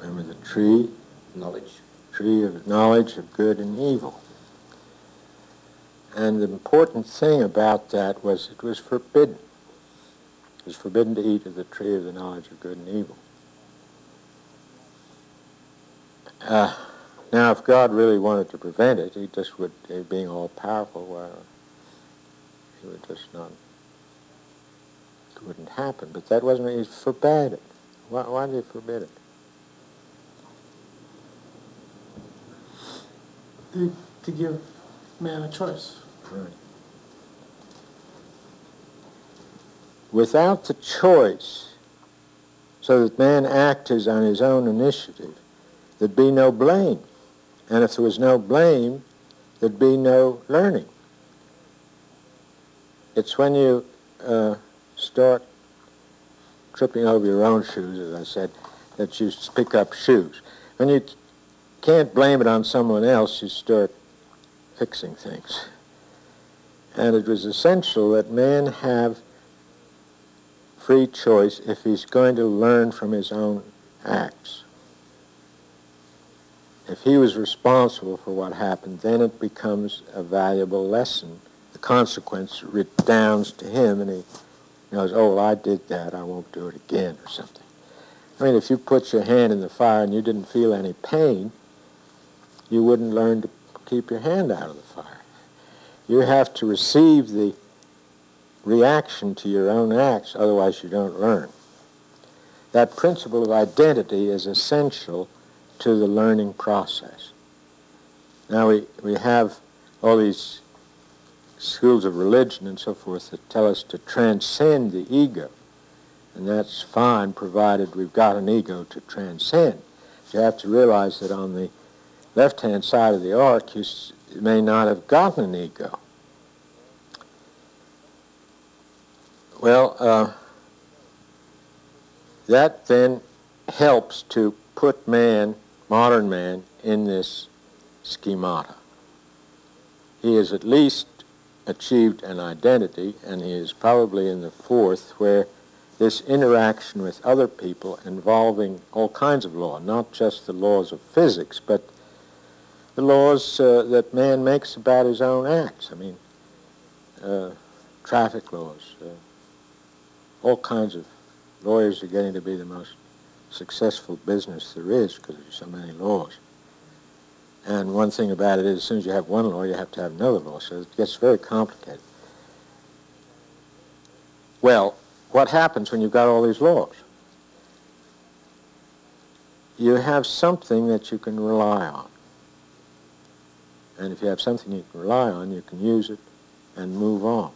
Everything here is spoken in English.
Remember the tree? Knowledge. Tree of knowledge of good and evil. And the important thing about that was it was forbidden. It was forbidden to eat of the tree of the knowledge of good and evil. Now, if God really wanted to prevent it, he just would, being all-powerful, well, he would just not, it wouldn't happen. But that wasn't, he forbade it. Why did he forbid it? To give man a choice. Right. Without the choice, so that man acts on his own initiative, there'd be no blame. And if there was no blame, there'd be no learning. It's when you start tripping over your own shoes, as I said, that you pick up shoes. When you can't blame it on someone else, you start fixing things. And it was essential that man have free choice if he's going to learn from his own acts. If he was responsible for what happened, then it becomes a valuable lesson. The consequence redounds to him, and he knows, oh, well, I did that, I won't do it again, or something. I mean, if you put your hand in the fire and you didn't feel any pain, you wouldn't learn to keep your hand out of the fire. You have to receive the reaction to your own acts, otherwise you don't learn. That principle of identity is essential to the learning process. Now we have all these schools of religion and so forth that tell us to transcend the ego, and that's fine provided we've got an ego to transcend. You have to realize that on the left-hand side of the arc you may not have gotten an ego. Well, that then helps to put man, modern man, in this schemata. He has at least achieved an identity, and he is probably in the fourth, where this interaction with other people involving all kinds of law, not just the laws of physics, but the laws that man makes about his own acts. I mean, traffic laws. All kinds of lawyers are getting to be the most successful business there is because there's so many laws. And one thing about it is as soon as you have one law, you have to have another law, so it gets very complicated. Well, what happens when you've got all these laws? You have something that you can rely on. And if you have something you can rely on, you can use it and move on.